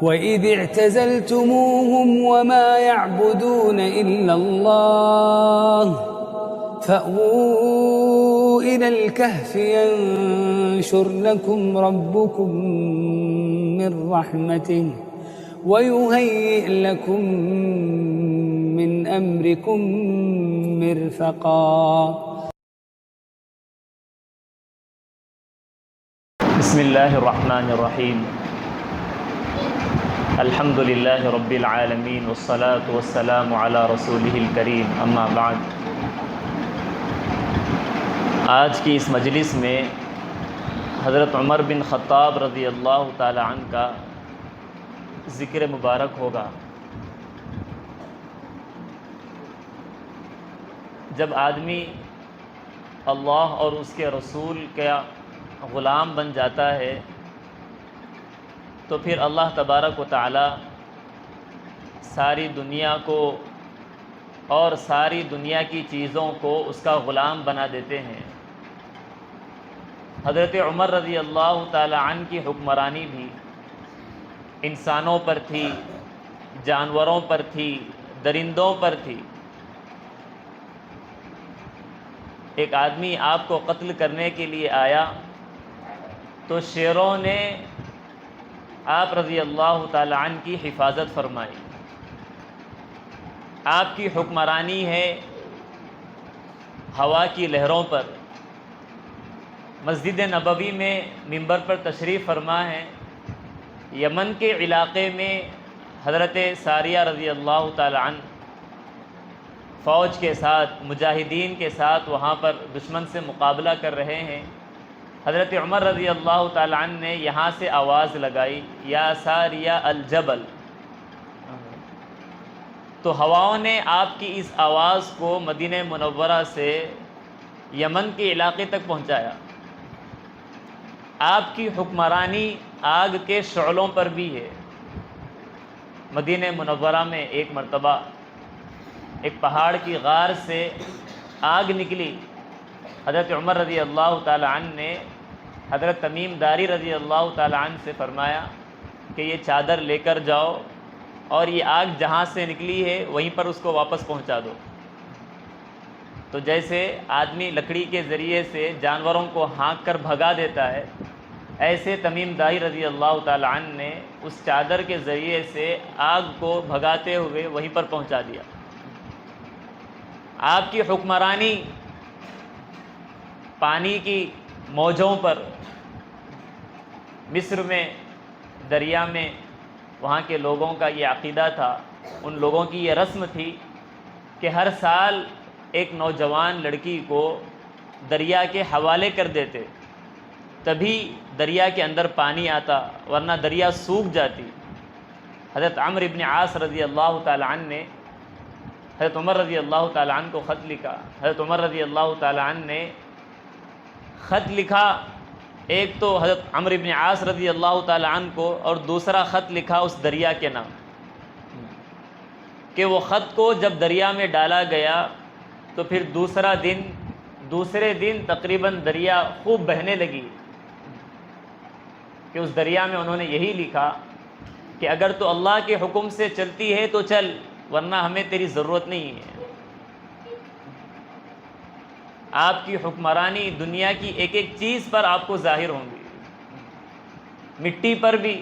وَإِذِ اعْتَزَلْتُمُوهُمْ وَمَا يَعْبُدُونَ إِلَّا اللَّهَ فَأْوُوا إِلَى الْكَهْفِ يَنشُرْ لَكُمْ رَبُّكُمْ مِنْ رَحْمَتِهِ وَيُهَيِّئْ لَكُمْ مِنْ أَمْرِكُمْ مِرْفَقًا۔ بسم اللہ الرحمن الرحیم، الحمد للہ رب العالمین والصلاة والسلام علی رسولہ الکریم، اما بعد۔ آج کی اس مجلس میں حضرت عمر بن خطاب رضی اللہ تعالی عنہ کا ذکر مبارک ہوگا۔ جب آدمی اللہ اور اس کے رسول کا غلام بن جاتا ہے تو پھر اللہ تبارک و تعالی ساری دنیا کو اور ساری دنیا کی چیزوں کو اس کا غلام بنا دیتے ہیں۔ حضرت عمر رضی اللہ تعالی عنہ کی حکمرانی بھی انسانوں پر تھی، جانوروں پر تھی، درندوں پر تھی۔ ایک آدمی آپ کو قتل کرنے کے لیے آیا تو شیروں نے آپ رضی اللہ تعالی عنہ کی حفاظت فرمائی۔ آپ کی حکمرانی ہے ہوا کی لہروں پر۔ مسجد نبوی میں منبر پر تشریف فرما ہے۔ یمن کے علاقے میں حضرت ساریہ رضی اللہ تعالی عنہ فوج کے ساتھ، مجاہدین کے ساتھ وہاں پر دشمن سے مقابلہ کر رہے ہیں۔ حضرت عمر رضی اللہ تعالی عنہ نے یہاں سے آواز لگائی، یا ساریہ الجبل، تو ہواؤں نے آپ کی اس آواز کو مدینہ منورہ سے یمن کے علاقے تک پہنچایا۔ آپ کی حکمرانی آگ کے شعلوں پر بھی ہے۔ مدینہ منورہ میں ایک مرتبہ ایک پہاڑ کی غار سے آگ نکلی۔ حضرت عمر رضی اللہ تعالی عنہ نے حضرت تمیم داری رضی اللہ تعالی عنہ سے فرمایا کہ یہ چادر لے کر جاؤ اور یہ آگ جہاں سے نکلی ہے وہیں پر اس کو واپس پہنچا دو۔ تو جیسے آدمی لکڑی کے ذریعے سے جانوروں کو ہانک کر بھگا دیتا ہے، ایسے تمیم داری رضی اللہ تعالی عنہ نے اس چادر کے ذریعے سے آگ کو بھگاتے ہوئے وہیں پر پہنچا دیا۔ آپ کی حکمرانی پانی کی موجوں پر، مصر میں دریا میں وہاں کے لوگوں کا یہ عقیدہ تھا، ان لوگوں کی یہ رسم تھی کہ ہر سال ایک نوجوان لڑکی کو دریا کے حوالے کر دیتے، تبھی دریا کے اندر پانی آتا، ورنہ دریا سوکھ جاتی۔ حضرت عمرو بن عاص رضی اللہ تعالی عنہ نے حضرت عمر رضی اللہ تعالی عنہ کو خط لکھا۔ حضرت عمر رضی اللہ تعالی عنہ نے خط لکھا، ایک تو حضرت عمرو بن عاص رضی اللہ تعالی عنہ کو، اور دوسرا خط لکھا اس دریا کے نام، کہ وہ خط کو جب دریا میں ڈالا گیا تو پھر دوسرے دن تقریباً دریا خوب بہنے لگی، کہ اس دریا میں انہوں نے یہی لکھا کہ اگر تو اللہ کے حکم سے چلتی ہے تو چل، ورنہ ہمیں تیری ضرورت نہیں ہے۔ آپ کی حکمرانی دنیا کی ایک ایک چیز پر آپ کو ظاہر ہوں گی۔ مٹی پر بھی،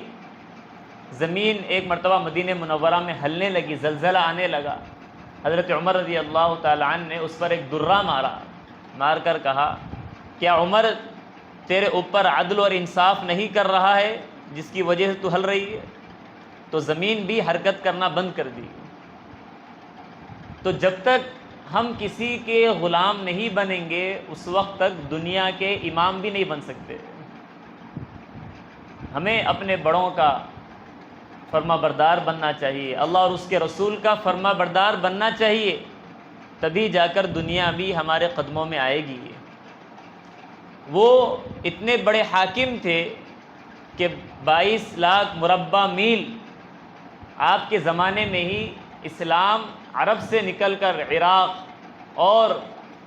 زمین ایک مرتبہ مدینہ منورہ میں ہلنے لگی، زلزلہ آنے لگا۔ حضرت عمر رضی اللہ تعالی عنہ نے اس پر ایک درہ مار کر کہا، کیا عمر تیرے اوپر عدل اور انصاف نہیں کر رہا ہے جس کی وجہ سے تو ہل رہی ہے؟ تو زمین بھی حرکت کرنا بند کر دی۔ تو جب تک ہم کسی کے غلام نہیں بنیں گے اس وقت تک دنیا کے امام بھی نہیں بن سکتے۔ ہمیں اپنے بڑوں کا فرما بردار بننا چاہیے، اللہ اور اس کے رسول کا فرما بردار بننا چاہیے، تبھی جا کر دنیا بھی ہمارے قدموں میں آئے گی۔ وہ اتنے بڑے حاکم تھے کہ 22 لاکھ مربع میل آپ کے زمانے میں ہی اسلام عرب سے نکل کر عراق اور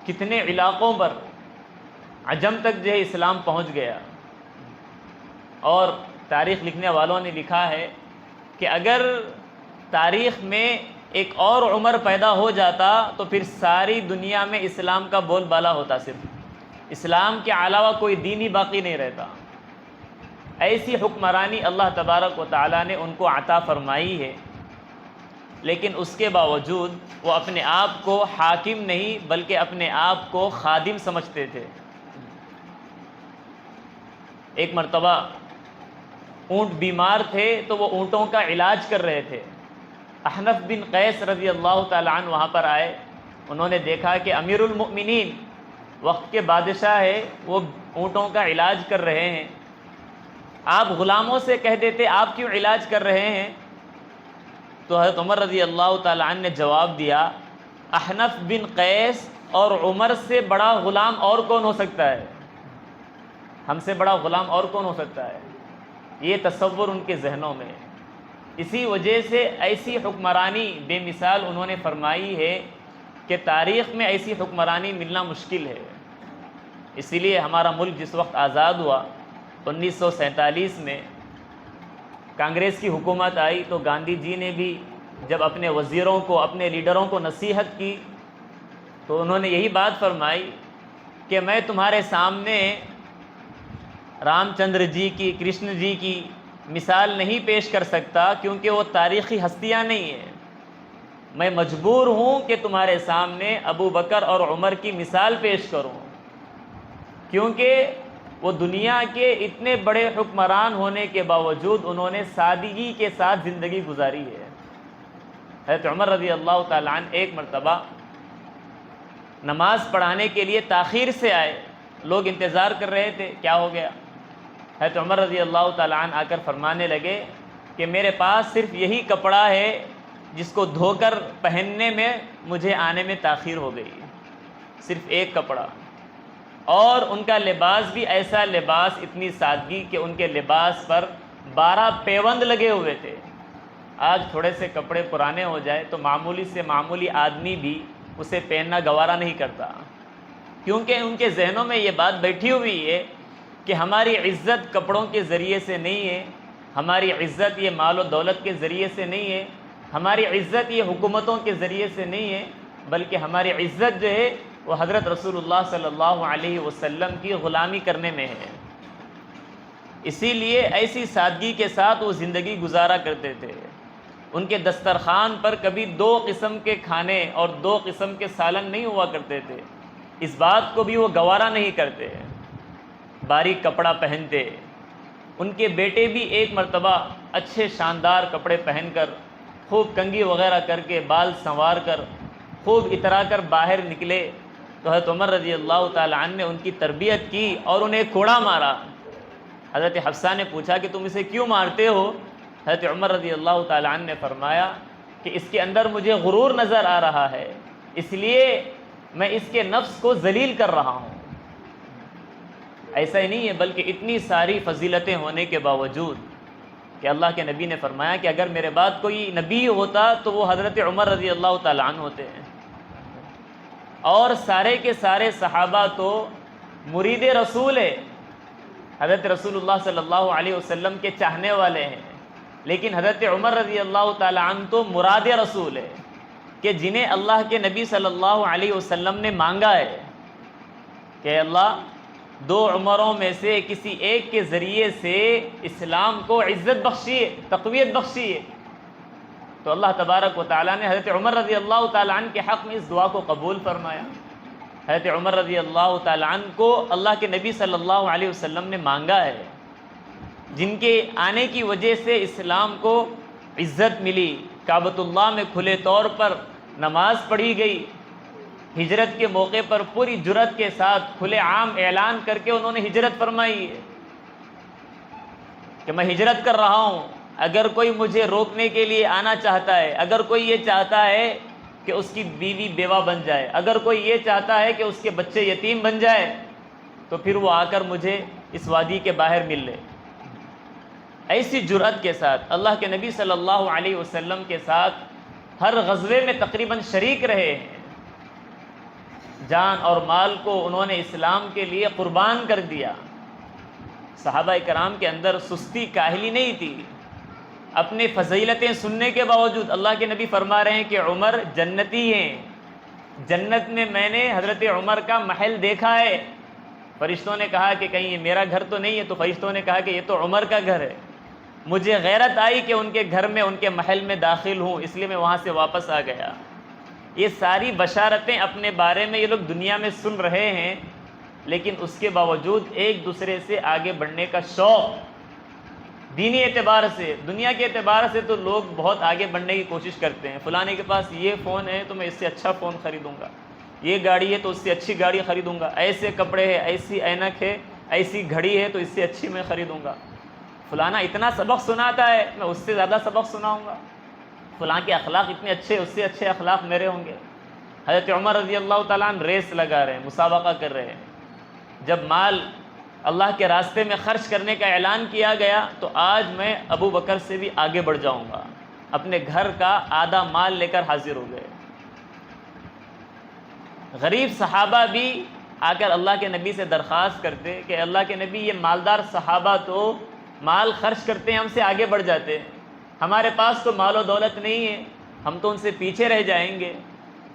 کتنے علاقوں پر عجم تک جو ہے اسلام پہنچ گیا۔ اور تاریخ لکھنے والوں نے لکھا ہے کہ اگر تاریخ میں ایک اور عمر پیدا ہو جاتا تو پھر ساری دنیا میں اسلام کا بول بالا ہوتا، صرف اسلام کے علاوہ کوئی دین ہی باقی نہیں رہتا۔ ایسی حکمرانی اللہ تبارک و تعالیٰ نے ان کو عطا فرمائی ہے، لیکن اس کے باوجود وہ اپنے آپ کو حاکم نہیں بلکہ اپنے آپ کو خادم سمجھتے تھے۔ ایک مرتبہ اونٹ بیمار تھے تو وہ اونٹوں کا علاج کر رہے تھے۔ احنف بن قیس رضی اللہ تعالیٰ عنہ وہاں پر آئے، انہوں نے دیکھا کہ امیر المؤمنین وقت کے بادشاہ ہے، وہ اونٹوں کا علاج کر رہے ہیں، آپ غلاموں سے کہہ دیتے آپ کیوں علاج کر رہے ہیں؟ تو حضرت عمر رضی اللہ تعالیٰ عنہ نے جواب دیا، احنف بن قیس اور عمر سے بڑا غلام اور کون ہو سکتا ہے؟ ہم سے بڑا غلام اور کون ہو سکتا ہے؟ یہ تصور ان کے ذہنوں میں، اسی وجہ سے ایسی حکمرانی بے مثال انہوں نے فرمائی ہے کہ تاریخ میں ایسی حکمرانی ملنا مشکل ہے۔ اسی لیے ہمارا ملک جس وقت آزاد ہوا 1947 میں کانگریس کی حکومت آئی تو گاندھی جی نے بھی جب اپنے وزیروں کو، اپنے لیڈروں کو نصیحت کی تو انہوں نے یہی بات فرمائی کہ میں تمہارے سامنے رام چندر جی کی، کرشن جی کی مثال نہیں پیش کر سکتا کیونکہ وہ تاریخی ہستیاں نہیں ہیں، میں مجبور ہوں کہ تمہارے سامنے ابو بکر اور عمر کی مثال پیش کروں، کیونکہ وہ دنیا کے اتنے بڑے حکمران ہونے کے باوجود انہوں نے سادگی کے ساتھ زندگی گزاری ہے۔ حضرت عمر رضی اللہ تعالیٰ عنہ ایک مرتبہ نماز پڑھانے کے لیے تاخیر سے آئے، لوگ انتظار کر رہے تھے، کیا ہو گیا؟ حضرت عمر رضی اللہ تعالیٰ عنہ آ کر فرمانے لگے کہ میرے پاس صرف یہی کپڑا ہے جس کو دھو کر پہننے میں مجھے آنے میں تاخیر ہو گئی، صرف ایک کپڑا، اور ان کا لباس بھی ایسا لباس، اتنی سادگی کہ ان کے لباس پر 12 پیوند لگے ہوئے تھے۔ آج تھوڑے سے کپڑے پرانے ہو جائے تو معمولی سے معمولی آدمی بھی اسے پہننا گوارا نہیں کرتا، کیونکہ ان کے ذہنوں میں یہ بات بیٹھی ہوئی ہے کہ ہماری عزت کپڑوں کے ذریعے سے نہیں ہے، ہماری عزت یہ مال و دولت کے ذریعے سے نہیں ہے، ہماری عزت یہ حکومتوں کے ذریعے سے نہیں ہے، بلکہ ہماری عزت جو ہے وہ حضرت رسول اللہ صلی اللہ علیہ وسلم کی غلامی کرنے میں ہے۔ اسی لیے ایسی سادگی کے ساتھ وہ زندگی گزارا کرتے تھے۔ ان کے دسترخوان پر کبھی 2 قسم کے کھانے اور 2 قسم کے سالن نہیں ہوا کرتے تھے، اس بات کو بھی وہ گوارا نہیں کرتے، باریک کپڑا پہنتے۔ ان کے بیٹے بھی ایک مرتبہ اچھے شاندار کپڑے پہن کر، خوب کنگھی وغیرہ کر کے، بال سنوار کر، خوب اترا کر باہر نکلے تو حضرت عمر رضی اللہ تعالیٰ عنہ نے ان کی تربیت کی اور انہیں کوڑا مارا۔ حضرت حفصہ نے پوچھا کہ تم اسے کیوں مارتے ہو؟ حضرت عمر رضی اللہ تعالیٰ عنہ نے فرمایا کہ اس کے اندر مجھے غرور نظر آ رہا ہے، اس لیے میں اس کے نفس کو ذلیل کر رہا ہوں۔ ایسا ہی نہیں ہے، بلکہ اتنی ساری فضیلتیں ہونے کے باوجود کہ اللہ کے نبی نے فرمایا کہ اگر میرے بعد کوئی نبی ہوتا تو وہ حضرت عمر رضی اللہ تعالیٰ عنہ ہوتے ہیں، اور سارے کے سارے صحابہ تو مرید رسول ہے، حضرت رسول اللہ صلی اللہ علیہ وسلم کے چاہنے والے ہیں، لیکن حضرت عمر رضی اللہ تعالیٰ عنہ تو مراد رسول ہے کہ جنہیں اللہ کے نبی صلی اللہ علیہ وسلم نے مانگا ہے کہ اللہ 2 عمروں میں سے کسی ایک کے ذریعے سے اسلام کو عزت بخشیے، تقویت بخشیے، تو اللہ تبارک و تعالیٰ نے حضرت عمر رضی اللہ تعالیٰ عنہ کے حق میں اس دعا کو قبول فرمایا۔ حضرت عمر رضی اللہ تعالیٰ عنہ کو اللہ کے نبی صلی اللہ علیہ وسلم نے مانگا ہے، جن کے آنے کی وجہ سے اسلام کو عزت ملی، کعبۃ اللہ میں کھلے طور پر نماز پڑھی گئی، ہجرت کے موقع پر پوری جرأت کے ساتھ کھلے عام اعلان کر کے انہوں نے ہجرت فرمائی ہے کہ میں ہجرت کر رہا ہوں، اگر کوئی مجھے روکنے کے لیے آنا چاہتا ہے، اگر کوئی یہ چاہتا ہے کہ اس کی بیوی بیوہ بن جائے، اگر کوئی یہ چاہتا ہے کہ اس کے بچے یتیم بن جائے، تو پھر وہ آ کر مجھے اس وادی کے باہر مل لے۔ ایسی جرأت کے ساتھ اللہ کے نبی صلی اللہ علیہ وسلم کے ساتھ ہر غزوے میں تقریباً شریک رہے ہیں، جان اور مال کو انہوں نے اسلام کے لیے قربان کر دیا۔ صحابہ کرام کے اندر سستی کاہلی نہیں تھی، اپنی فضیلتیں سننے کے باوجود اللہ کے نبی فرما رہے ہیں کہ عمر جنتی ہیں، جنت میں میں نے حضرت عمر کا محل دیکھا ہے۔ فرشتوں نے کہا کہ کہیں یہ میرا گھر تو نہیں ہے، تو فرشتوں نے کہا کہ یہ تو عمر کا گھر ہے۔ مجھے غیرت آئی کہ ان کے گھر میں، ان کے محل میں داخل ہوں، اس لیے میں وہاں سے واپس آ گیا۔ یہ ساری بشارتیں اپنے بارے میں یہ لوگ دنیا میں سن رہے ہیں، لیکن اس کے باوجود ایک دوسرے سے آگے بڑھنے کا شوق، دینی اعتبار سے، دنیا کے اعتبار سے تو لوگ بہت آگے بڑھنے کی کوشش کرتے ہیں۔ فلانے کے پاس یہ فون ہے تو میں اس سے اچھا فون خریدوں گا، یہ گاڑی ہے تو اس سے اچھی گاڑی خریدوں گا، ایسے کپڑے ہیں، ایسی اینک ہے، ایسی گھڑی ہے تو اس سے اچھی میں خریدوں گا، فلانا اتنا سبق سناتا ہے میں اس سے زیادہ سبق سناؤں گا، فلاں کے اخلاق اتنے اچھے، اس سے اچھے اخلاق میرے ہوں گے۔ حضرت عمر رضی اللہ تعالیٰ عنہ ریس لگا رہے ہیں، مسابقہ کر رہے ہیں۔ جب مال اللہ کے راستے میں خرچ کرنے کا اعلان کیا گیا تو آج میں ابو بکر سے بھی آگے بڑھ جاؤں گا، اپنے گھر کا آدھا مال لے کر حاضر ہو گئے۔ غریب صحابہ بھی آ کر اللہ کے نبی سے درخواست کرتے کہ اللہ کے نبی یہ مالدار صحابہ تو مال خرچ کرتے ہیں، ہم سے آگے بڑھ جاتے ہیں، ہمارے پاس تو مال و دولت نہیں ہے، ہم تو ان سے پیچھے رہ جائیں گے۔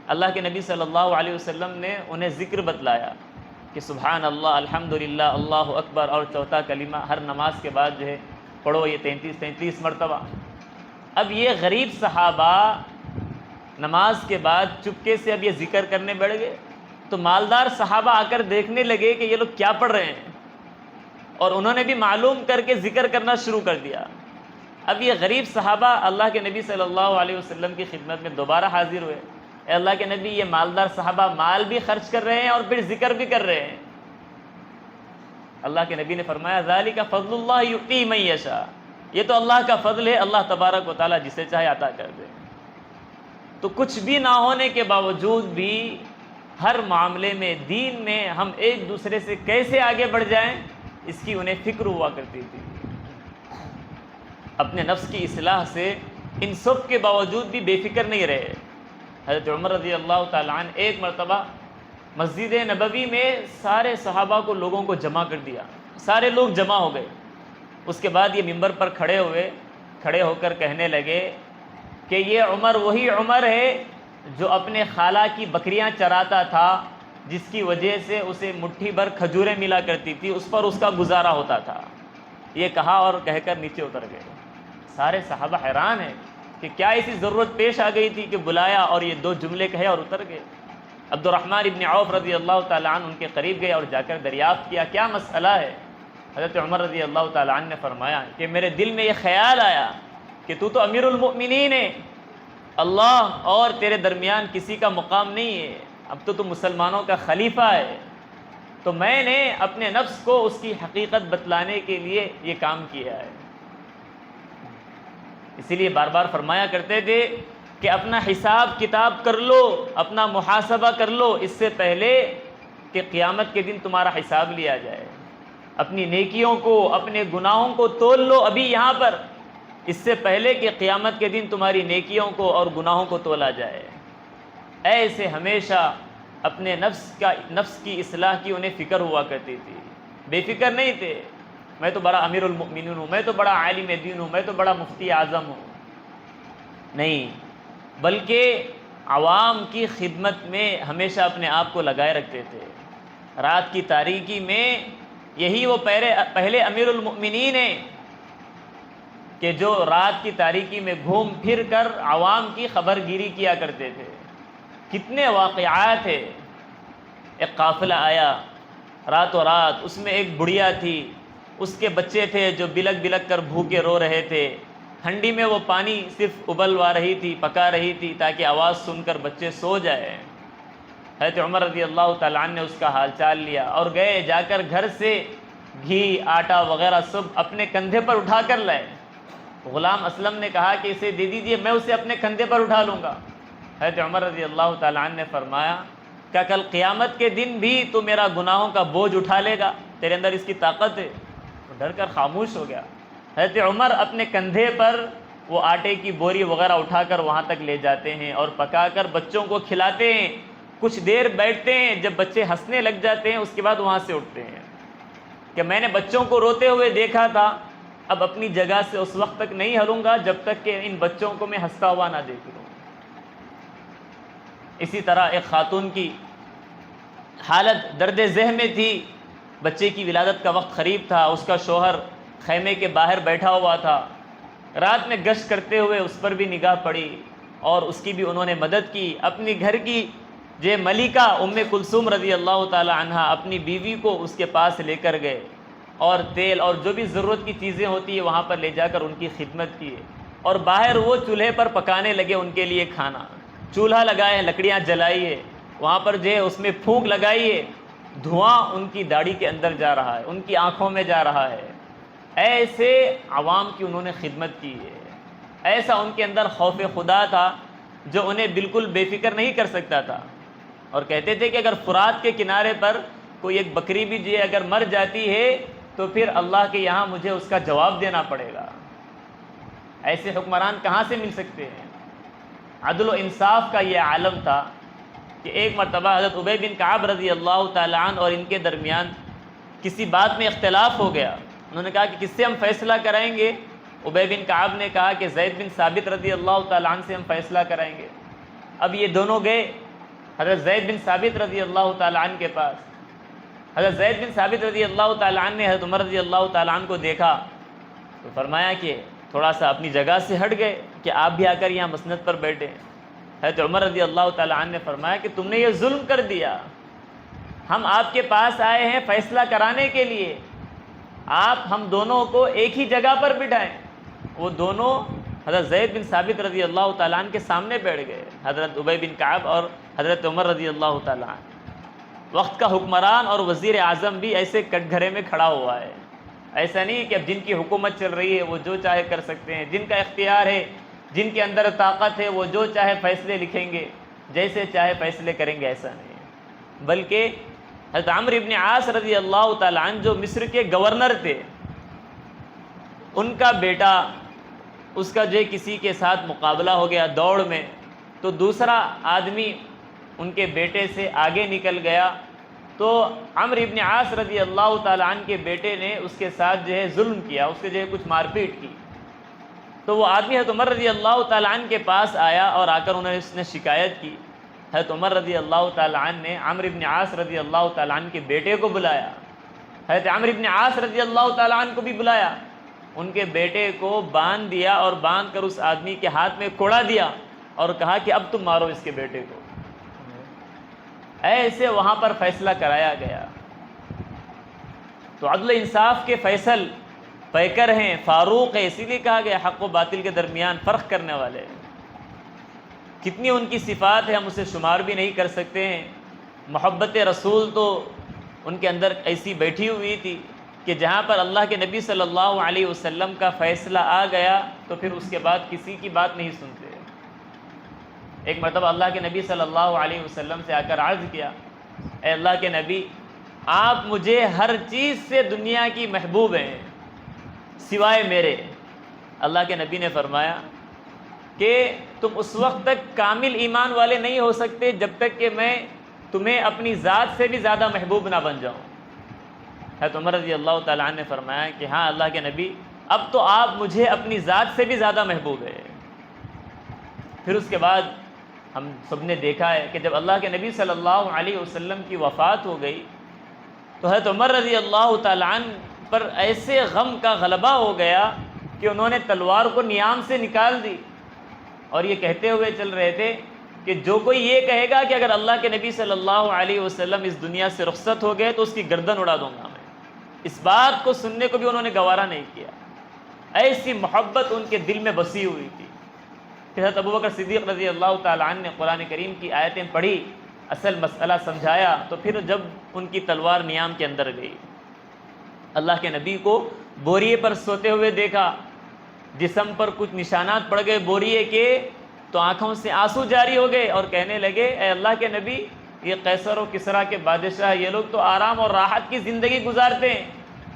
اللہ کے نبی صلی اللہ علیہ وسلم نے انہیں ذکر بتلایا کہ سبحان اللہ، الحمدللہ، اللہ اکبر، اور چوتھا کلمہ ہر نماز کے بعد جو ہے پڑھو، یہ 33 مرتبہ۔ اب یہ غریب صحابہ نماز کے بعد چپکے سے اب یہ ذکر کرنے بیٹھ گئے، تو مالدار صحابہ آ کر دیکھنے لگے کہ یہ لوگ کیا پڑھ رہے ہیں، اور انہوں نے بھی معلوم کر کے ذکر کرنا شروع کر دیا۔ اب یہ غریب صحابہ اللہ کے نبی صلی اللہ علیہ وسلم کی خدمت میں دوبارہ حاضر ہوئے، اے اللہ کے نبی یہ مالدار صحابہ مال بھی خرچ کر رہے ہیں اور پھر ذکر بھی کر رہے ہیں۔ اللہ کے نبی نے فرمایا ذالک فضل اللہ یؤتی من یشاء، یہ تو اللہ کا فضل ہے، اللہ تبارک و تعالیٰ جسے چاہے عطا کر دے۔ تو کچھ بھی نہ ہونے کے باوجود بھی ہر معاملے میں، دین میں ہم ایک دوسرے سے کیسے آگے بڑھ جائیں اس کی انہیں فکر ہوا کرتی تھی۔ اپنے نفس کی اصلاح سے ان سب کے باوجود بھی بے فکر نہیں رہے۔ حضرت عمر رضی اللہ تعالیٰ عنہ ایک مرتبہ مسجد نبوی میں سارے صحابہ کو، لوگوں کو جمع کر دیا، سارے لوگ جمع ہو گئے۔ اس کے بعد یہ ممبر پر کھڑے ہو کر کہنے لگے کہ یہ عمر وہی عمر ہے جو اپنے خالہ کی بکریاں چراتا تھا، جس کی وجہ سے اسے مٹھی بھر کھجوریں ملا کرتی تھی، اس پر اس کا گزارا ہوتا تھا۔ یہ کہا اور کہہ کر نیچے اتر گئے۔ سارے صحابہ حیران ہیں کہ کیا ایسی ضرورت پیش آ گئی تھی کہ بلایا اور یہ دو جملے کہے اور اتر گئے۔ عبد الرحمن ابن عوف رضی اللہ تعالیٰ عنہ ان کے قریب گئے اور جا کر دریافت کیا کیا مسئلہ ہے۔ حضرت عمر رضی اللہ تعالیٰ عنہ نے فرمایا کہ میرے دل میں یہ خیال آیا کہ تو امیر المؤمنین ہے، اللہ اور تیرے درمیان کسی کا مقام نہیں ہے، اب تو مسلمانوں کا خلیفہ ہے، تو میں نے اپنے نفس کو اس کی حقیقت بتلانے کے لیے یہ کام کیا ہے۔ اسی لیے بار بار فرمایا کرتے تھے کہ اپنا حساب کتاب کر لو، اپنا محاسبہ کر لو، اس سے پہلے کہ قیامت کے دن تمہارا حساب لیا جائے۔ اپنی نیکیوں کو، اپنے گناہوں کو تول لو ابھی یہاں پر، اس سے پہلے کہ قیامت کے دن تمہاری نیکیوں کو اور گناہوں کو تولا جائے۔ ایسے ہمیشہ اپنے نفس کی اصلاح کی انہیں فکر ہوا کرتی تھی، بے فکر نہیں تھے میں تو بڑا امیر المؤمنین ہوں، میں تو بڑا عالم دین ہوں، میں تو بڑا مفتی اعظم ہوں، نہیں، بلکہ عوام کی خدمت میں ہمیشہ اپنے آپ کو لگائے رکھتے تھے۔ رات کی تاریکی میں یہی وہ پہلے امیر المؤمنین ہیں کہ جو رات کی تاریکی میں گھوم پھر کر عوام کی خبر گیری کیا کرتے تھے۔ کتنے واقعات ہیں۔ ایک قافلہ آیا راتوں رات، اس میں ایک بڑھیا تھی، اس کے بچے تھے جو بلک بلک کر بھوکے رو رہے تھے، ہنڈی میں وہ پانی صرف ابلوا رہی تھی، پکا رہی تھی تاکہ آواز سن کر بچے سو جائیں۔ حضرت عمر رضی اللہ تعالیٰ عنہ نے اس کا حال چال لیا اور گئے، جا کر گھر سے گھی، آٹا وغیرہ سب اپنے کندھے پر اٹھا کر لائے۔ غلام اسلم نے کہا کہ اسے دے دیجیے، میں اسے اپنے کندھے پر اٹھا لوں گا۔ حضرت عمر رضی اللہ تعالیٰ عنہ نے فرمایا کہ کل قیامت کے دن بھی تو میرا گناہوں کا بوجھ اٹھا لے گا، تیرے اندر اس کی طاقت ہے؟ وہ ڈر کر خاموش ہو گیا۔ حضرت عمر اپنے کندھے پر وہ آٹے کی بوری وغیرہ اٹھا کر وہاں تک لے جاتے ہیں اور پکا کر بچوں کو کھلاتے ہیں، کچھ دیر بیٹھتے ہیں، جب بچے ہنسنے لگ جاتے ہیں اس کے بعد وہاں سے اٹھتے ہیں کہ میں نے بچوں کو روتے ہوئے دیکھا تھا اب اپنی جگہ سے اس وقت تک نہیں ہلوں گا جب تک کہ ان بچوں کو میں ہنستا ہوا نہ دیکھ لوں۔ اسی طرح ایک خاتون کی حالت درد ذہ میں تھی، بچے کی ولادت کا وقت قریب تھا، اس کا شوہر خیمے کے باہر بیٹھا ہوا تھا، رات میں گشت کرتے ہوئے اس پر بھی نگاہ پڑی اور اس کی بھی انہوں نے مدد کی۔ اپنی گھر کی ملکہ ام کلثوم رضی اللہ تعالی عنہا اپنی بیوی کو اس کے پاس لے کر گئے اور تیل اور جو بھی ضرورت کی چیزیں ہوتی ہیں وہاں پر لے جا کر ان کی خدمت کی، اور باہر وہ چولہے پر پکانے لگے ان کے لیے کھانا۔ چولہا لگائے، لکڑیاں جلائیے، وہاں پر اس میں پھونک لگائیے، دھواں ان کی داڑھی کے اندر جا رہا ہے، ان کی آنکھوں میں جا رہا ہے۔ ایسے عوام کی انہوں نے خدمت کی ہے، ایسا ان کے اندر خوف خدا تھا جو انہیں بالکل بے فکر نہیں کر سکتا تھا، اور کہتے تھے کہ اگر فرات کے کنارے پر کوئی ایک بکری بھی اگر مر جاتی ہے تو پھر اللہ کے یہاں مجھے اس کا جواب دینا پڑے گا۔ ایسے حکمران کہاں سے مل سکتے ہیں؟ عدل و انصاف کا یہ عالم تھا کہ ایک مرتبہ حضرت ابی بن کعب رضی اللہ تعالیٰ عنہ اور ان کے درمیان کسی بات میں اختلاف ہو گیا۔ انہوں نے کہا کہ کس سے ہم فیصلہ کرائیں گے؟ ابی بن کعب نے کہا کہ زید بن ثابت رضی اللہ تعالیٰ عنہ سے ہم فیصلہ کرائیں گے۔ اب یہ دونوں گئے حضرت زید بن ثابت رضی اللہ تعالیٰ عنہ کے پاس۔ حضرت زید بن ثابت رضی اللہ تعالیٰ عنہ نے حضرت عمر رضی اللہ تعالیٰ عنہ کو دیکھا تو فرمایا کہ تھوڑا سا اپنی جگہ سے ہٹ گئے کہ آپ بھی آ کر یہاں مسند پر بیٹھے۔ حضرت عمر رضی اللہ تعالیٰ عنہ نے فرمایا کہ تم نے یہ ظلم کر دیا، ہم آپ کے پاس آئے ہیں فیصلہ کرانے کے لیے، آپ ہم دونوں کو ایک ہی جگہ پر بٹھائیں۔ وہ دونوں حضرت زید بن ثابت رضی اللہ تعالیٰ عنہ کے سامنے بیٹھ گئے، حضرت ابی بن کعب اور حضرت عمر رضی اللہ تعالیٰ عنہ۔ وقت کا حکمران اور وزیر اعظم بھی ایسے کٹ گھرے میں کھڑا ہوا ہے، ایسا نہیں کہ اب جن کی حکومت چل رہی ہے وہ جو چاہے کر سکتے ہیں، جن کا اختیار ہے، جن کے اندر طاقت ہے، وہ جو چاہے فیصلے لکھیں گے، جیسے چاہے فیصلے کریں گے، ایسا نہیں ہے۔ بلکہ حضرت عمرو بن عاص رضی اللہ تعالیٰ عنہ جو مصر کے گورنر تھے، ان کا بیٹا، اس کا کسی کے ساتھ مقابلہ ہو گیا دوڑ میں، تو دوسرا آدمی ان کے بیٹے سے آگے نکل گیا، تو عمرو بن عاص رضی اللہ تعالیٰ عنہ کے بیٹے نے اس کے ساتھ ظلم کیا، اس سے کچھ مار پیٹ کی۔ تو وہ آدمی حضرت عمر رضی اللہ تعالیٰ عنہ کے پاس آیا اور آ کر اس نے شکایت کی۔ حضرت عمر رضی اللہ تعالیٰ عنہ نے عمرو بن عاص رضی اللہ تعالیٰ عنہ کے بیٹے کو بلایا، حضرت عمرو بن عاص رضی اللہ تعالیٰ عنہ کو بھی بلایا، ان کے بیٹے کو باندھ دیا اور باندھ کر اس آدمی کے ہاتھ میں کوڑا دیا اور کہا کہ اب تم مارو اس کے بیٹے کو۔ ایسے وہاں پر فیصلہ کرایا گیا۔ تو عدل انصاف کے فیصل پیکر ہیں، فاروق ہے، اسی لیے کہا گیا حق و باطل کے درمیان فرق کرنے والے۔ کتنی ان کی صفات ہے ہم اسے شمار بھی نہیں کر سکتے ہیں۔ محبت رسول تو ان کے اندر ایسی بیٹھی ہوئی تھی کہ جہاں پر اللہ کے نبی صلی اللہ علیہ وسلم کا فیصلہ آ گیا تو پھر اس کے بعد کسی کی بات نہیں سنتے۔ ایک مرتبہ اللہ کے نبی صلی اللہ علیہ وسلم سے آ کر عرض کیا، اے اللہ کے نبی، آپ مجھے ہر چیز سے دنیا کی محبوب ہیں سوائے میرے۔ اللہ کے نبی نے فرمایا کہ تم اس وقت تک کامل ایمان والے نہیں ہو سکتے جب تک کہ میں تمہیں اپنی ذات سے بھی زیادہ محبوب نہ بن جاؤں۔ حضرت عمر رضی اللہ تعالیٰ عنہ نے فرمایا کہ ہاں اللہ کے نبی، اب تو آپ مجھے اپنی ذات سے بھی زیادہ محبوب ہے۔ پھر اس کے بعد ہم سب نے دیکھا ہے کہ جب اللہ کے نبی صلی اللہ علیہ وسلم کی وفات ہو گئی تو حضرت عمر رضی اللہ تعالیٰ عنہ پر ایسے غم کا غلبہ ہو گیا کہ انہوں نے تلوار کو نیام سے نکال دی اور یہ کہتے ہوئے چل رہے تھے کہ جو کوئی یہ کہے گا کہ اگر اللہ کے نبی صلی اللہ علیہ وسلم اس دنیا سے رخصت ہو گئے تو اس کی گردن اڑا دوں گا میں۔ اس بات کو سننے کو بھی انہوں نے گوارا نہیں کیا، ایسی محبت ان کے دل میں بسی ہوئی تھی۔ پھر حضرت ابوبکر صدیق رضی اللہ تعالیٰ عنہ نے قرآن کریم کی آیتیں پڑھی، اصل مسئلہ سمجھایا، تو پھر جب ان کی تلوار نیام کے اندر گئی، اللہ کے نبی کو بوریے پر سوتے ہوئے دیکھا، جسم پر کچھ نشانات پڑ گئے بوریے کے، تو آنکھوں سے آنسو جاری ہو گئے اور کہنے لگے، اے اللہ کے نبی، یہ قیصر و کسریٰ کے بادشاہ، یہ لوگ تو آرام اور راحت کی زندگی گزارتے ہیں،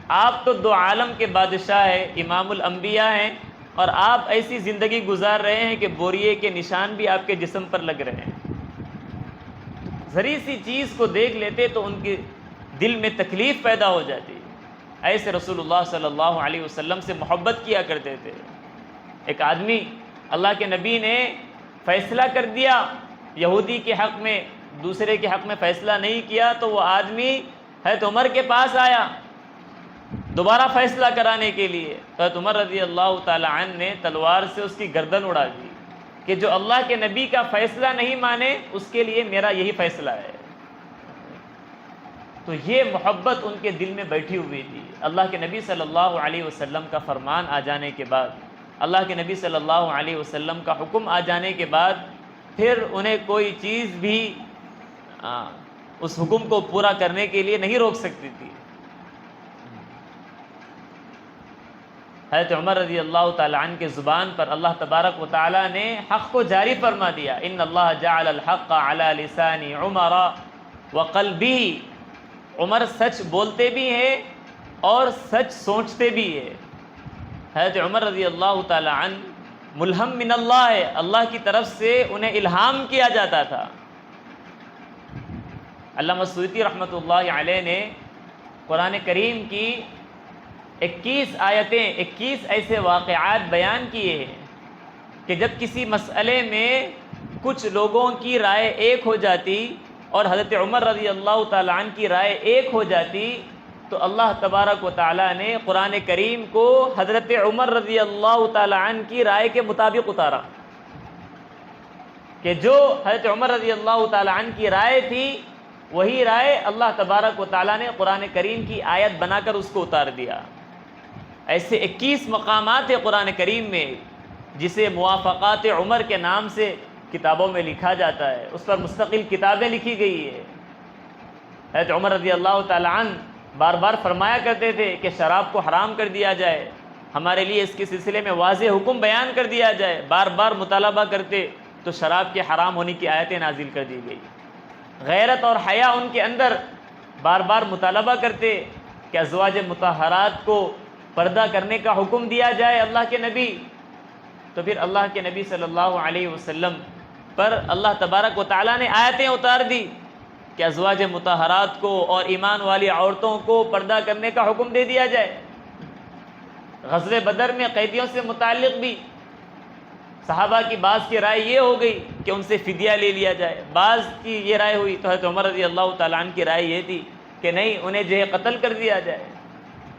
آپ تو دو عالم کے بادشاہ ہیں، امام الانبیاء ہیں، اور آپ ایسی زندگی گزار رہے ہیں کہ بوریے کے نشان بھی آپ کے جسم پر لگ رہے ہیں۔ ذری سی چیز کو دیکھ لیتے تو ان کے دل میں تکلیف پیدا ہو جاتی۔ ایسے رسول اللہ صلی اللہ علیہ وسلم سے محبت کیا کرتے تھے۔ ایک آدمی، اللہ کے نبی نے فیصلہ کر دیا یہودی کے حق میں، دوسرے کے حق میں فیصلہ نہیں کیا، تو وہ آدمی حضرت عمر کے پاس آیا دوبارہ فیصلہ کرانے کے لیے۔ حضرت عمر رضی اللہ تعالی عنہ نے تلوار سے اس کی گردن اڑا دی کہ جو اللہ کے نبی کا فیصلہ نہیں مانے اس کے لیے میرا یہی فیصلہ ہے۔ تو یہ محبت ان کے دل میں بیٹھی ہوئی تھی۔ اللہ کے نبی صلی اللہ علیہ وسلم کا فرمان آ جانے کے بعد، اللہ کے نبی صلی اللہ علیہ وسلم کا حکم آ جانے کے بعد پھر انہیں کوئی چیز بھی اس حکم کو پورا کرنے کے لیے نہیں روک سکتی تھی۔ حضرت عمر رضی اللہ تعالی عنہ کے زبان پر اللہ تبارک و تعالی نے حق کو جاری فرما دیا، ان اللہ جعل الحق علی لسان عمر وقلبہ۔ عمر سچ بولتے بھی ہیں اور سچ سوچتے بھی ہیں۔ حضرت عمر رضی اللہ تعالی عنہ ملہم من اللہ ہے، اللہ کی طرف سے انہیں الہام کیا جاتا تھا۔ علامہ سیوطی رحمۃ اللہ علیہ نے قرآن کریم کی 21 آیتیں، 21 ایسے واقعات بیان کیے ہیں کہ جب کسی مسئلے میں کچھ لوگوں کی رائے ایک ہو جاتی اور حضرت عمر رضی اللہ تعالیٰ عنہ کی رائے ایک ہو جاتی تو اللہ تبارک و تعالیٰ نے قرآن کریم کو حضرت عمر رضی اللہ تعالیٰ عنہ کی رائے کے مطابق اتارا کہ جو حضرت عمر رضی اللہ تعالیٰ عنہ کی رائے تھی وہی رائے اللہ تبارک و تعالیٰ نے قرآن کریم کی آیت بنا کر اس کو اتار دیا۔ ایسے 21 مقامات ہیں قرآن کریم میں جسے موافقات عمر کے نام سے کتابوں میں لکھا جاتا ہے، اس پر مستقل کتابیں لکھی گئی ہے۔ حضرت عمر رضی اللہ تعالیٰ عنہ بار بار فرمایا کرتے تھے کہ شراب کو حرام کر دیا جائے، ہمارے لیے اس کے سلسلے میں واضح حکم بیان کر دیا جائے۔ بار بار مطالبہ کرتے تو شراب کے حرام ہونے کی آیتیں نازل کر دی گئی۔ غیرت اور حیا ان کے اندر، بار بار مطالبہ کرتے کہ ازواج مطہرات کو پردہ کرنے کا حکم دیا جائے اللہ کے نبی۔ تو پھر اللہ کے نبی صلی اللہ علیہ وسلم پر اللہ تبارک و تعالیٰ نے آیتیں اتار دی کہ ازواج مطہرات کو اور ایمان والی عورتوں کو پردہ کرنے کا حکم دے دیا جائے۔ غزوہ بدر میں قیدیوں سے متعلق بھی صحابہ کی بعض کی رائے یہ ہو گئی کہ ان سے فدیہ لے لیا جائے، بعض کی یہ رائے ہوئی تو حضرت عمر رضی اللہ تعالیٰ عنہ کی رائے یہ تھی کہ نہیں، انہیں جو ہے قتل کر دیا جائے۔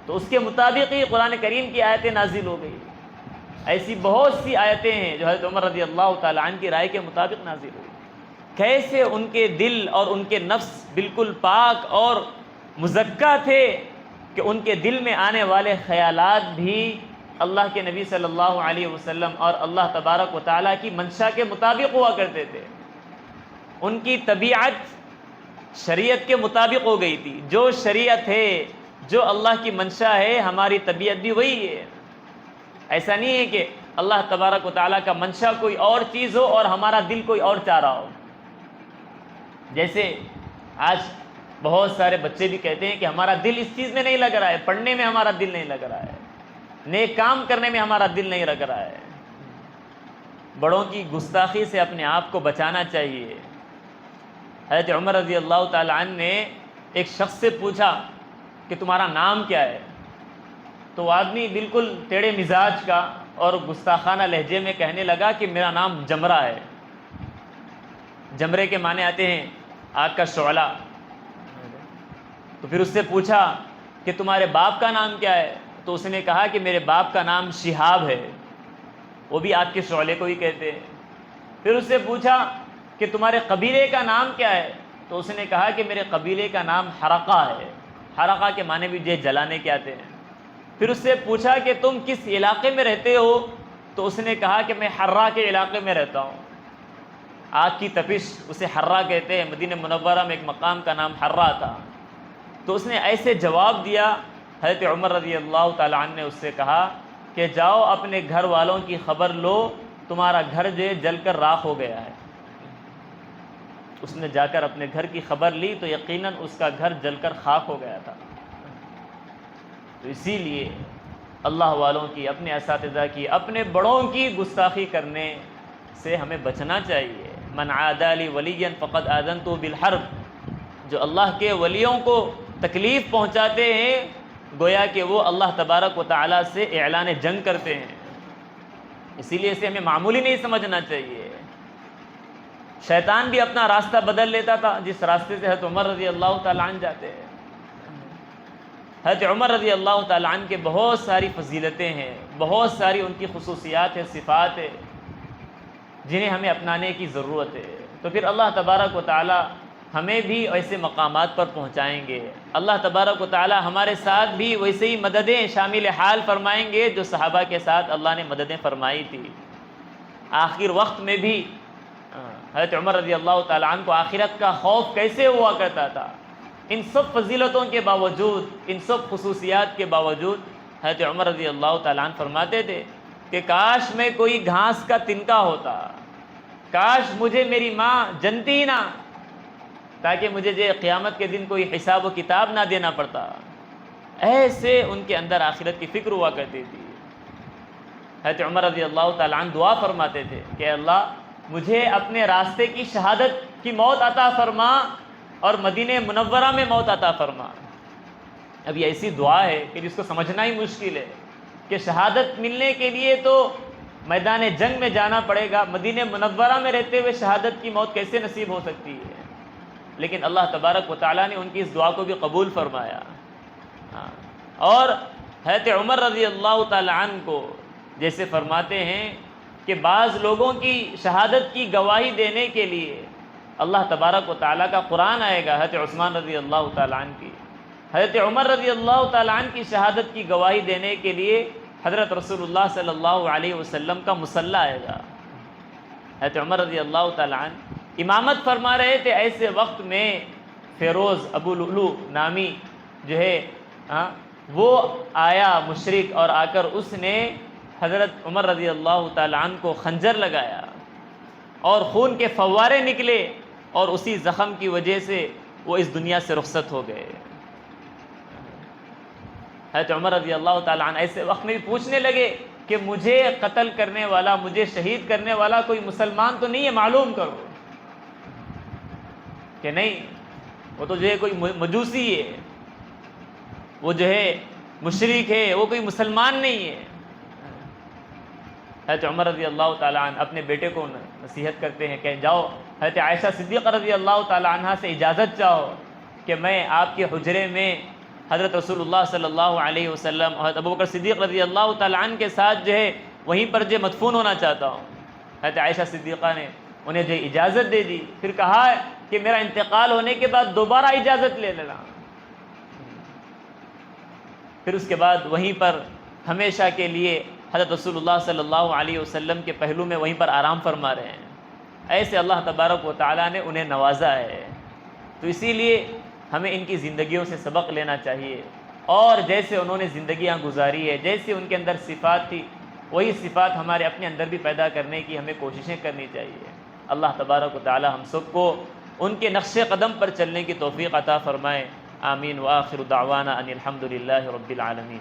تو اس کے مطابق ہی قرآن کریم کی آیتیں نازل ہو گئی۔ ایسی بہت سی آیتیں ہیں جو حضرت عمر رضی اللہ تعالیٰ عنہ کی رائے کے مطابق نازل ہوئی۔ کیسے ان کے دل اور ان کے نفس بالکل پاک اور مزکہ تھے کہ ان کے دل میں آنے والے خیالات بھی اللہ کے نبی صلی اللہ علیہ وسلم اور اللہ تبارک و تعالیٰ کی منشا کے مطابق ہوا کرتے تھے۔ ان کی طبیعت شریعت کے مطابق ہو گئی تھی۔ جو شریعت ہے، جو اللہ کی منشا ہے، ہماری طبیعت بھی وہی ہے۔ ایسا نہیں ہے کہ اللہ تبارک و تعالیٰ کا منشا کوئی اور چیز ہو اور ہمارا دل کوئی اور چاہ رہا ہو۔ جیسے آج بہت سارے بچے بھی کہتے ہیں کہ ہمارا دل اس چیز میں نہیں لگ رہا ہے، پڑھنے میں ہمارا دل نہیں لگ رہا ہے، نیک کام کرنے میں ہمارا دل نہیں لگ رہا ہے۔ بڑوں کی گستاخی سے اپنے آپ کو بچانا چاہیے۔ حضرت عمر رضی اللہ تعالیٰ عنہ نے ایک شخص سے پوچھا کہ تمہارا نام کیا ہے؟ تو وہ آدمی بالکل ٹیڑے مزاج کا اور گستاخانہ لہجے میں کہنے لگا کہ میرا نام جمرہ ہے۔ جمرے کے معنی آتے ہیں آگ کا شعلہ۔ تو پھر اس سے پوچھا کہ تمہارے باپ کا نام کیا ہے؟ تو اس نے کہا کہ میرے باپ کا نام شہاب ہے، وہ بھی آگ کے شعلے کو ہی کہتے ہیں۔ پھر اس سے پوچھا کہ تمہارے قبیلے کا نام کیا ہے؟ تو اس نے کہا کہ میرے قبیلے کا نام حرقہ ہے۔ حرقہ کے معنی بھی جلانے کے آتے ہیں۔ پھر اس سے پوچھا کہ تم کس علاقے میں رہتے ہو؟ تو اس نے کہا کہ میں حرہ کے علاقے میں رہتا ہوں۔ آگ کی تپش اسے حرہ کہتے ہیں۔ مدینہ منورہ میں ایک مقام کا نام حرہ تھا۔ تو اس نے ایسے جواب دیا، حضرت عمر رضی اللہ تعالیٰ عنہ نے اس سے کہا کہ جاؤ اپنے گھر والوں کی خبر لو، تمہارا گھر جو ہے جل کر راکھ ہو گیا ہے۔ اس نے جا کر اپنے گھر کی خبر لی تو یقیناً اس کا گھر جل کر خاک ہو گیا تھا۔ تو اسی لیے اللہ والوں کی، اپنے اساتذہ کی، اپنے بڑوں کی گستاخی کرنے سے ہمیں بچنا چاہیے۔ من عادی لی ولیا فقد آذنتہ بالحرب، جو اللہ کے ولیوں کو تکلیف پہنچاتے ہیں گویا کہ وہ اللہ تبارک و تعالیٰ سے اعلان جنگ کرتے ہیں. اسی لیے اسے ہمیں معمولی نہیں سمجھنا چاہیے. شیطان بھی اپنا راستہ بدل لیتا تھا جس راستے سے حضرت عمر رضی اللہ تعالیٰ عنہ جاتے ہیں. حضرت عمر رضی اللہ تعالیٰ عنہ کے بہت ساری فضیلتیں ہیں، بہت ساری ان کی خصوصیات ہیں، صفات ہیں جنہیں ہمیں اپنانے کی ضرورت ہے. تو پھر اللہ تبارک و تعالیٰ ہمیں بھی ایسے مقامات پر پہنچائیں گے. اللہ تبارک و تعالیٰ ہمارے ساتھ بھی ویسے ہی مددیں شامل حال فرمائیں گے جو صحابہ کے ساتھ اللہ نے مددیں فرمائی تھی. آخر وقت میں بھی حضرت عمر رضی اللہ تعالیٰ عنہ کو آخرت کا خوف کیسے ہوا کرتا تھا. ان سب فضیلتوں کے باوجود، ان سب خصوصیات کے باوجود حضرت عمر رضی اللہ تعالیٰ عنہ فرماتے تھے کہ کاش میں کوئی گھاس کا تنکا ہوتا، کاش مجھے میری ماں جنتی ہی نہ، تاکہ مجھے جو قیامت کے دن کوئی حساب و کتاب نہ دینا پڑتا. ایسے ان کے اندر آخرت کی فکر ہوا کرتی تھی. حضرت عمر رضی اللہ تعالیٰ عنہ دعا فرماتے تھے کہ اللہ مجھے اپنے راستے کی شہادت کی موت عطا فرما اور مدینہ منورہ میں موت عطا فرما. اب یہ ایسی دعا ہے کہ جس کو سمجھنا ہی مشکل ہے کہ شہادت ملنے کے لیے تو میدان جنگ میں جانا پڑے گا، مدینہ منورہ میں رہتے ہوئے شہادت کی موت کیسے نصیب ہو سکتی ہے. لیکن اللہ تبارک و تعالیٰ نے ان کی اس دعا کو بھی قبول فرمایا. اور حضرت عمر رضی اللہ تعالیٰ عنہ کو جیسے فرماتے ہیں کہ بعض لوگوں کی شہادت کی گواہی دینے کے لیے اللہ تبارک و تعالیٰ کا قرآن آئے گا. حضرت عثمان رضی اللہ تعالیٰ عنہ کی، حضرت عمر رضی اللہ تعالیٰ عنہ کی شہادت کی گواہی دینے کے لیے حضرت رسول اللہ صلی اللہ علیہ وسلم کا مصلی آئے گا. حضرت عمر رضی اللہ تعالیٰ عنہ امامت فرما رہے تھے. ایسے وقت میں فیروز ابو لؤلؤ نامی جو ہے وہ آیا مشرک، اور آ کر اس نے حضرت عمر رضی اللہ تعالیٰ عنہ کو خنجر لگایا اور خون کے فوارے نکلے، اور اسی زخم کی وجہ سے وہ اس دنیا سے رخصت ہو گئے. حضرت عمر رضی اللہ تعالیٰ عنہ ایسے وقت میں بھی پوچھنے لگے کہ مجھے قتل کرنے والا، مجھے شہید کرنے والا کوئی مسلمان تو نہیں ہے، معلوم کرو. کہ نہیں، وہ تو جو ہے کوئی مجوسی ہے، وہ جو ہے مشرک ہے، وہ کوئی مسلمان نہیں ہے. حضرت عمر رضی اللہ تعالیٰ عنہ اپنے بیٹے کو نصیحت کرتے ہیں کہ جاؤ حضرت عائشہ صدیقہ رضی اللہ تعالیٰ عنہ سے اجازت چاہو کہ میں آپ کے حجرے میں حضرت رسول اللہ صلی اللہ علیہ وسلم اور حضرت ابوبکر صدیق رضی اللہ تعالیٰ عنہ کے ساتھ جو ہے وہیں پر جو مدفون ہونا چاہتا ہوں. حضرت عائشہ صدیقہ نے انہیں جو اجازت دے دی. پھر کہا کہ میرا انتقال ہونے کے بعد دوبارہ اجازت لے لینا. پھر اس کے بعد وہیں پر ہمیشہ کے لیے حضرت رسول اللہ صلی اللہ علیہ وسلم کے پہلو میں وہیں پر آرام فرما رہے ہیں. ایسے اللہ تبارک و تعالیٰ نے انہیں نوازا ہے. تو اسی لیے ہمیں ان کی زندگیوں سے سبق لینا چاہیے، اور جیسے انہوں نے زندگیاں گزاری ہے، جیسے ان کے اندر صفات تھی، وہی صفات ہمارے اپنے اندر بھی پیدا کرنے کی ہمیں کوششیں کرنی چاہیے. اللہ تبارک و تعالیٰ ہم سب کو ان کے نقش قدم پر چلنے کی توفیق عطا فرمائے. آمین. وآخر دعوانا ان الحمد للہ رب العالمین.